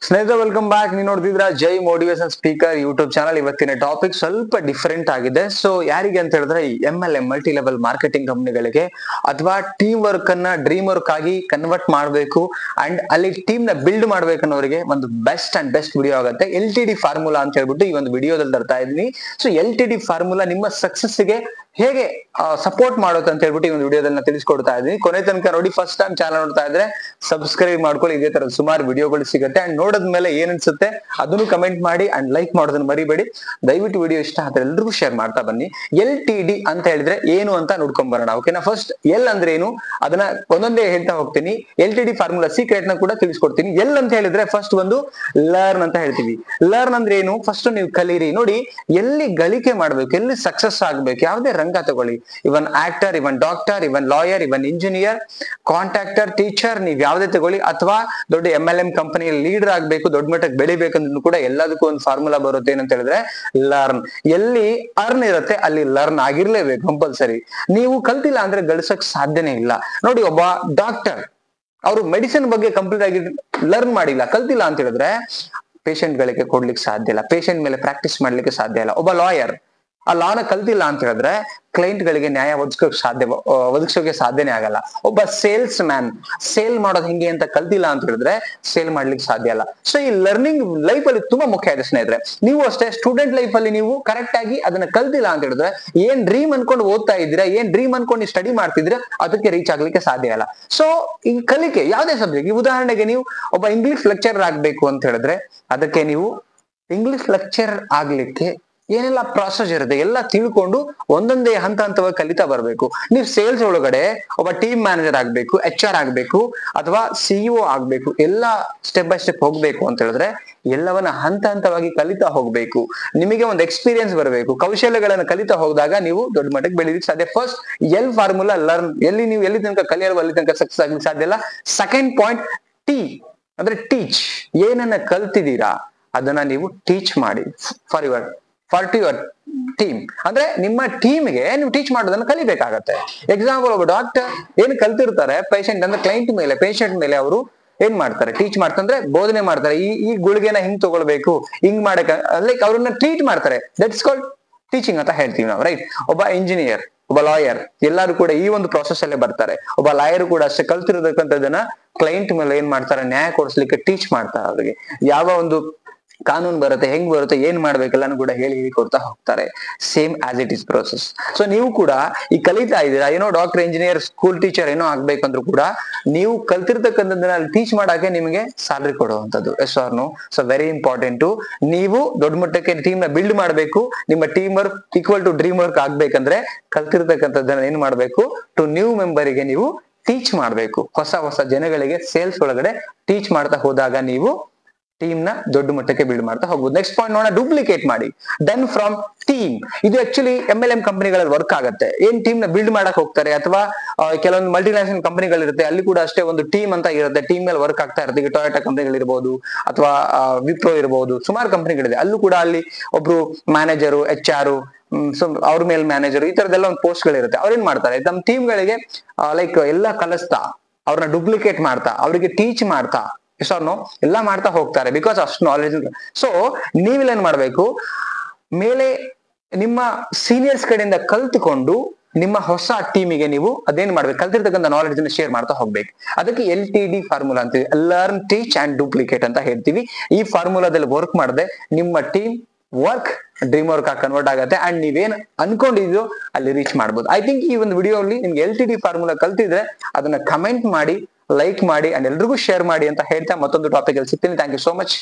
ಸ್ನೇಹಿತರೆ welcome back. ನೀವು ನೋಡ್ತಿದ್ರ ಜೈ motivation speaker YouTube channel. ಇವತ್ತಿನ ಟಾಪಿಕ್ ಸ್ವಲ್ಪ ಡಿಫರೆಂಟ್ ಆಗಿದೆ. ಸೊ ಯಾರಿಗೆ ಅಂತ ಹೇಳಿದ್ರೆ MLM ಮಲ್ಟಿ ಲೆವೆಲ್ ಮಾರ್ಕೆಟಿಂಗ್ ಕಂಪನಿಗಳಿಗೆ ಅಥವಾ ಟೀಮ್ ವರ್ಕ್ ಅನ್ನ ಡ್ರೀಮ್ ವರ್ಕ್ ಆಗಿ ಕನ್ವರ್ಟ್ ಮಾಡಬೇಕು ಅಂಡ್ ಅಲ್ಲಿ ಟೀಮ್ ನ ಬಿಲ್ಡ್ ಮಾಡ್ಬೇಕನ್ನೋರಿಗೆ ಒಂದು ಬೆಸ್ಟ್ ವಿಡಿಯೋ ಆಗುತ್ತೆ. LTD ಫಾರ್ಮುಲಾ ಅಂತ ಹೇಳ್ಬಿಟ್ಟು ಈ ಒಂದು ವಿಡಿಯೋದಲ್ಲಿ ತರ್ತಾ ಇದೀನಿ. ಸೊ LTD ಫಾರ್ಮುಲಾ ನಿಮ್ಮ ಸಕ್ಸಸ್ ಗೆ ಹೇಗೆ ಸಪೋರ್ಟ್ ಮಾಡುತ್ತೆ ಅಂತ ಹೇಳ್ಬಿಟ್ಟು ಈ ಒಂದು ವಿಡಿಯೋದಲ್ಲಿ ತಿಳಿಸ್ಕೊಡ್ತಾ ಇದೀನಿ. ಕೊನೆ ತನಕ ನೋಡಿ. ಫಸ್ಟ್ ಟೈಮ್ ಚಾನಲ್ ನೋಡ್ತಾ ಇದ್ರೆ ಸಬ್ಸ್ಕ್ರೈಬ್ ಮಾಡ್ಕೊಳ್ಳಿ. ಇದೇ ತರದ ಸುಮಾರು ವಿಡಿಯೋಗಳು ಸಿಗುತ್ತೆ. ಅಂಡ್ ನೋಡಿದ್ಮೇಲೆ ಏನ್ ಅನ್ಸುತ್ತೆ ಅದನ್ನು ಕಮೆಂಟ್ ಮಾಡಿ ಅಂಡ್ ಲೈಕ್ ಮಾಡೋದನ್ನ ಮರಿಬೇಡಿ. ದಯವಿಟ್ಟು ವಿಡಿಯೋ ಇಷ್ಟ ಆದ್ರೆ ಎಲ್ರಿಗೂ ಶೇರ್ ಮಾಡ್ತಾ ಬನ್ನಿ. LTD ಅಂತ ಹೇಳಿದ್ರೆ ಏನು ಅಂತ ನೋಡ್ಕೊಂಡ್ ಬರೋಣ. ಓಕೆನಾ? ಫಸ್ಟ್ ಎಲ್ ಅಂದ್ರೆ ಏನು ಅದನ್ನ ಒಂದೊಂದೇ ಹೇಳ್ತಾ ಹೋಗ್ತೀನಿ. LTD ಫಾರ್ಮುಲಾ ಸೀಕ್ರೆಟ್ ನ ಕೂಡ ತಿಳಿಸ್ಕೊಡ್ತೀನಿ. ಎಲ್ ಅಂತ ಹೇಳಿದ್ರೆ ಫಸ್ಟ್ ಒಂದು ಲರ್ನ್ ಅಂತ ಹೇಳ್ತೀವಿ. ಲರ್ನ್ ಅಂದ್ರೆ ಏನು? ಫಸ್ಟ್ ನೀವು ಕಲೀರಿ. ನೋಡಿ, ಎಲ್ಲಿ ಗಳಿಕೆ ಮಾಡ್ಬೇಕು, ಎಲ್ಲಿ ಸಕ್ಸಸ್ ಆಗ್ಬೇಕು, ಯಾವುದೇ ರಂಗ ತಗೊಳ್ಳಿ. ಇವನ್ ಆಕ್ಟರ್, ಇವನ್ ಡಾಕ್ಟರ್, ಇವನ್ ಲಾಯರ್, ಇವನ್ ಇಂಜಿನಿಯರ್, ಕಾಂಟ್ರಾಕ್ಟರ್, ಟೀಚರ್, ನೀವ್ ಯಾವ್ದೇ ತಗೊಳ್ಳಿ. ಅಥವಾ ದೊಡ್ಡ MLM ಕಂಪನಿ ಲೀಡರ್ ಆಗ್ಬೇಕು, ದೊಡ್ಡ ಮಟ್ಟಕ್ಕೆ ಬೆಳಿಬೇಕಂದ್ರೂ ಕೂಡ ಎಲ್ಲದಕ್ಕೂ ಒಂದು ಫಾರ್ಮುಲಾ ಬರುತ್ತೆ. ಏನಂತ ಹೇಳಿದ್ರೆ ಲರ್ನ್. ಎಲ್ಲಿ ಅರ್ನ್ ಇರುತ್ತೆ ಅಲ್ಲಿ ಲರ್ನ್ ಆಗಿರ್ಲೇಬೇಕು ಕಂಪಲ್ಸರಿ. ನೀವು ಕಲ್ತಿಲ್ಲ ಅಂದ್ರೆ ಗಳಿಸಕ್ ಸಾಧ್ಯನೇ ಇಲ್ಲ. ನೋಡಿ, ಒಬ್ಬ ಡಾಕ್ಟರ್ ಅವರು ಮೆಡಿಸಿನ್ ಬಗ್ಗೆ ಕಂಪ್ಲೀಟ್ ಆಗಿ ಲರ್ನ್ ಮಾಡಿಲ್ಲ, ಕಲ್ತಿಲ್ಲ ಅಂತ ಹೇಳಿದ್ರೆ ಪೇಷಂಟ್ ಗಳಿಗೆ ಕೊಡ್ಲಿಕ್ಕೆ ಸಾಧ್ಯ ಇಲ್ಲ, ಪೇಷಂಟ್ ಮೇಲೆ ಪ್ರಾಕ್ಟೀಸ್ ಮಾಡ್ಲಿಕ್ಕೆ ಸಾಧ್ಯ ಇಲ್ಲ. ಒಬ್ಬ ಲಾಯರ್ ಆ ಲಾನ ಕಲ್ತಿಲ್ಲ ಅಂತ ಹೇಳಿದ್ರೆ ಕ್ಲೈಂಟ್ ಗಳಿಗೆ ನ್ಯಾಯ ಒದಗಿಸೋಕೆ ಸಾಧ್ಯನೇ ಆಗಲ್ಲ. ಒಬ್ಬ ಸೇಲ್ಸ್ ಮ್ಯಾನ್ ಸೇಲ್ ಮಾಡೋದು ಹೆಂಗೆ ಅಂತ ಕಲ್ತಿಲ್ಲ ಅಂತ ಹೇಳಿದ್ರೆ ಸೇಲ್ ಮಾಡ್ಲಿಕ್ಕೆ ಸಾಧ್ಯ ಇಲ್ಲ. ಸೊ ಈ ಲರ್ನಿಂಗ್ ಲೈಫ್ ಅಲ್ಲಿ ತುಂಬಾ ಮುಖ್ಯ ಇದೆ ಸ್ನೇಹಿತರೆ. ನೀವು ಅಷ್ಟೇ ಸ್ಟೂಡೆಂಟ್ ಲೈಫ್ ಅಲ್ಲಿ ನೀವು ಕರೆಕ್ಟ್ ಆಗಿ ಅದನ್ನ ಕಲ್ತಿಲ್ಲ ಅಂತ ಹೇಳಿದ್ರೆ ಏನ್ ಡ್ರೀಮ್ ಅನ್ಕೊಂಡು ಓದ್ತಾ ಇದ್ದೀರಾ, ಏನ್ ಡ್ರೀಮ್ ಅನ್ಕೊಂಡು ಸ್ಟಡಿ ಮಾಡ್ತಿದ್ರೆ ಅದಕ್ಕೆ ರೀಚ್ ಆಗ್ಲಿಕ್ಕೆ ಸಾಧ್ಯ ಇಲ್ಲ. ಸೊ ಈ ಕಲಿಕೆ ಯಾವುದೇ ಸಬ್ಜೆಕ್ಟ್, ಉದಾಹರಣೆಗೆ ನೀವು ಒಬ್ಬ ಇಂಗ್ಲಿಷ್ ಲೆಕ್ಚರರ್ ಆಗ್ಬೇಕು ಅಂತ ಹೇಳಿದ್ರೆ ಅದಕ್ಕೆ ನೀವು ಇಂಗ್ಲಿಷ್ ಲೆಕ್ಚರರ್ ಆಗ್ಲಿಕ್ಕೆ ಏನೆಲ್ಲ ಪ್ರಾಸೆಸ್ ಇರುತ್ತೆ ಎಲ್ಲ ತಿಳ್ಕೊಂಡು ಒಂದೊಂದೇ ಹಂತವಾಗಿ ಕಲಿತಾ ಬರ್ಬೇಕು. ನೀವು ಸೇಲ್ಸ್ ಒಳಗಡೆ ಒಬ್ಬ ಟೀಮ್ ಮ್ಯಾನೇಜರ್ ಆಗ್ಬೇಕು, HR ಆಗ್ಬೇಕು ಅಥವಾ CEO ಆಗ್ಬೇಕು, ಎಲ್ಲ ಸ್ಟೆಪ್ ಬೈ ಸ್ಟೆಪ್ ಹೋಗ್ಬೇಕು ಅಂತ ಹೇಳಿದ್ರೆ ಎಲ್ಲವನ್ನ ಹಂತವಾಗಿ ಕಲಿತಾ ಹೋಗ್ಬೇಕು. ನಿಮಗೆ ಒಂದು ಎಕ್ಸ್ಪೀರಿಯನ್ಸ್ ಬರಬೇಕು, ಕೌಶಲ್ಯಗಳನ್ನ ಕಲಿತಾ ಹೋದಾಗ ನೀವು ದೊಡ್ಡ ಮಟ್ಟಕ್ಕೆ ಬೆಳೀಲಿಕ್ಕೆ ಸಾಧ್ಯ. First L formula learn. ನೀವು ಎಲ್ಲಿ ತನಕ ಕಲಿಯಲ್ವ ಅಲ್ಲಿ ತನಕ ಸಕ್ಸಸ್ ಆಗ್ಲಿಕ್ಕೆ ಸಾಧ್ಯ ಇಲ್ಲ. ಸೆಕೆಂಡ್ ಪಾಯಿಂಟ್ T ಅಂದ್ರೆ ಟೀಚ್. ಏನನ್ನ ಕಲ್ತಿದ್ದೀರಾ ಅದನ್ನ ನೀವು ಟೀಚ್ ಮಾಡಿ ಫಾರ್ ಯುವರ್ ಟೀಮ್. ಅಂದ್ರೆ ನಿಮ್ಮ ಟೀಮ್ಗೆ ನೀವು ಟೀಚ್ ಮಾಡೋದನ್ನ ಕಲಿಬೇಕಾಗತ್ತೆ. ಎಕ್ಸಾಂಪಲ್, ಒಬ್ಬ ಡಾಕ್ಟರ್ ಏನ್ ಕಲ್ತಿರ್ತಾರೆ ಪೇಷಂಟ್ ಅಂದ್ರೆ ಪೇಷಂಟ್ ಮೇಲೆ ಅವರು ಏನ್ ಮಾಡ್ತಾರೆ, ಟೀಚ್ ಮಾಡ್ತಾರೆ, ಬೋಧನೆ ಮಾಡ್ತಾರೆ. ಈ ಗುಳಿಗೆನ ಹಿಂಗ್ ತಗೊಳ್ಬೇಕು, ಹಿಂಗ್ ಮಾಡಕ್ ಲೈಕ್ ಅವ್ರನ್ನ ಟ್ರೀಟ್ ಮಾಡ್ತಾರೆ. ದಟ್ಸ್ ಕಾಲ್ಡ್ ಟೀಚಿಂಗ್ ಅಂತ ಹೇಳ್ತೀವಿ ನಾವು, ರೈಟ್? ಒಬ್ಬ ಇಂಜಿನಿಯರ್, ಒಬ್ಬ ಲಾಯರ್ ಎಲ್ಲರೂ ಕೂಡ ಈ ಒಂದು ಪ್ರೊಸೆಸ್ ಅಲ್ಲೇ ಬರ್ತಾರೆ. ಒಬ್ಬ ಲಾಯರ್ ಕೂಡ ಅಷ್ಟೇ ಕಲ್ತಿರತಕ್ಕಂಥದ್ದನ್ನ ಕ್ಲೈಂಟ್ ಮೇಲೆ ಏನ್ ಮಾಡ್ತಾರೆ, ನ್ಯಾಯ ಕೊಡಿಸ್ಲಿಕ್ಕೆ ಟೀಚ್ ಮಾಡ್ತಾರೆ. ಅವ್ರಿಗೆ ಯಾವ ಒಂದು ಕಾನೂನು ಬರುತ್ತೆ, ಹೆಂಗ್ ಬರುತ್ತೆ, ಏನ್ ಮಾಡ್ಬೇಕೆಲ್ಲಾನು ಕೂಡ ಹೇಳಿ ಕೊಡ್ತಾ ಹೋಗ್ತಾರೆ. Same as it is process. So ನೀವು ಕೂಡ ಈ ಕಲಿತಾ ಇದ್ದೀರಾ, ಏನೋ ಡಾಕ್ಟರ್, ಇಂಜಿನಿಯರ್, ಸ್ಕೂಲ್ ಟೀಚರ್ ಏನೋ ಆಗ್ಬೇಕಂದ್ರೂ ಕೂಡ ನೀವು ಕಲ್ತಿರ್ತಕ್ಕಂಥದ್ದನ್ನ ಟೀಚ್ ಮಾಡಕ್ಕೆ ನಿಮಗೆ ಸ್ಯಾಲರಿ ಕೊಡುವಂಥದ್ದು. Yes or no? So very important. ನೀವು ದೊಡ್ಡ ಮಟ್ಟಕ್ಕೆ ಟೀಮ್ ನ ಬಿಲ್ಡ್ ಮಾಡಬೇಕು. ನಿಮ್ಮ team work equal to dream work ಆಗ್ಬೇಕಂದ್ರೆ ಕಲ್ತಿರ್ತಕ್ಕಂಥದ್ದನ್ನ ಏನ್ ಮಾಡ್ಬೇಕು, ಟು ನ್ಯೂ ಮೆಂಬರಿಗೆ ನೀವು ಟೀಚ್ ಮಾಡ್ಬೇಕು. ಹೊಸ ಜನಗಳಿಗೆ ಸೇಲ್ಸ್ ಒಳಗಡೆ ಟೀಚ್ ಮಾಡ್ತಾ ಹೋದಾಗ ನೀವು ಟೀಮ್ ನ ದೊಡ್ಡ ಮಟ್ಟಕ್ಕೆ ಬಿಲ್ಡ್ ಮಾಡ್ತಾ ಹೋಗ್ಬೋದು. ನೆಕ್ಸ್ಟ್ ಪಾಯಿಂಟ್ ನೋಡೋಣ, ಡೂಪ್ಲಿಕೇಟ್ ಮಾಡಿ. Done from team. ಇದು ಆಕ್ಚುಲಿ MLM ಕಂಪನಿಗಳಲ್ಲಿ ವರ್ಕ್ ಆಗುತ್ತೆ. ಏನ್ ಟೀಮ್ ನ ಬಿಲ್ಡ್ ಮಾಡಕ್ ಹೋಗ್ತಾರೆ ಅಥವಾ ಕೆಲವೊಂದು ಮಲ್ಟಿನ್ಯಾಷನಲ್ ಕಂಪನಿಗಳಿರುತ್ತೆ, ಅಲ್ಲಿ ಕೂಡ ಅಷ್ಟೇ ಒಂದು ಟೀಮ್ ಅಂತ ಇರುತ್ತೆ. ಟೀಮ್ ಮೇಲೆ ವರ್ಕ್ ಆಗ್ತಾ ಇರುತ್ತೆ. ಈಗ ಟೊಯೋಟಾ ಕಂಪನಿಗಳಿರ್ಬೋದು ಅಥವಾ ವಿಪ್ರೋ ಇರ್ಬೋದು, ಸುಮಾರು ಕಂಪನಿಗಳಿದೆ. ಅಲ್ಲೂ ಕೂಡ ಅಲ್ಲಿ ಒಬ್ರು ಮ್ಯಾನೇಜರು, HR, ಸೊ ಅವ್ರ ಮೇಲೆ ಮ್ಯಾನೇಜರ್, ಈ ತರದೆಲ್ಲ ಒಂದು ಪೋಸ್ಟ್ ಗಳಿರುತ್ತೆ. ಅವ್ರೇನ್ ಮಾಡ್ತಾರೆ, ತಮ್ಮ ಟೀಮ್ ಗಳಿಗೆ ಲೈಕ್ ಎಲ್ಲ ಕಲಿಸ್ತಾ, ಅವ್ರನ್ನ ಡೂಪ್ಲಿಕೇಟ್ ಮಾಡ್ತಾ, ಅವರಿಗೆ ಟೀಚ್ ಮಾಡ್ತಾ, ಎಲ್ಲ ಮಾಡ್ತಾ ಹೋಗ್ತಾರೆ. ಬಿಕಾಸ್ ಅಷ್ಟು ನಾಲೆಜ್. ಸೊ ನೀವೇನ್ ಮಾಡ್ಬೇಕು, ಮೇಲೆ ನಿಮ್ಮ ಸೀನಿಯರ್ಸ್ ಕಡೆಯಿಂದ ಕಲ್ತ್ಕೊಂಡು ನಿಮ್ಮ ಹೊಸ ಟೀಮಿಗೆ ನೀವು ಅದೇನ್ ಮಾಡ್ಬೇಕು, ಕಲ್ತಿರ್ತಕ್ಕಂಥ ನಾಲೆಜ್ ಅನ್ನು ಶೇರ್ ಮಾಡ್ತಾ ಹೋಗ್ಬೇಕು. ಅದಕ್ಕೆ LTD ಫಾರ್ಮುಲಾ ಅಂತೀವಿ, ಲರ್ನ್, ಟೀಚ್ ಅಂಡ್ ಡೂಪ್ಲಿಕೇಟ್ ಅಂತ ಹೇಳ್ತೀವಿ. ಈ ಫಾರ್ಮುಲಾದಲ್ಲಿ ವರ್ಕ್ ಮಾಡದೆ ನಿಮ್ಮ ಟೀಮ್ ವರ್ಕ್ ಡ್ರೀಮ್ ವರ್ಕ್ ಆಗಿ ಕನ್ವರ್ಟ್ ಆಗುತ್ತೆ ಅಂಡ್ ನೀವೇನ್ ಅನ್ಕೊಂಡಿದ್ಯೋ ಅಲ್ಲಿ ರೀಚ್ ಮಾಡ್ಬೋದು. ಐ ಥಿಂಕ್ ಈ ಒಂದು ವಿಡಿಯೋ ಅಲ್ಲಿ ನಿಮ್ಗೆ LTD ಫಾರ್ಮುಲಾ ಕಲ್ತಿದ್ರೆ ಅದನ್ನ ಕಮೆಂಟ್ ಮಾಡಿ, ಲೈಕ್ ಮಾಡಿ ಅಂಡ್ ಎಲ್ರಿಗೂ ಶೇರ್ ಮಾಡಿ ಅಂತ ಹೇಳ್ತಾ ಮತ್ತೊಂದು ಟಾಪಿಕ್ ಅಲ್ಲಿ ಸಿಗ್ತೀನಿ. Thank you so much.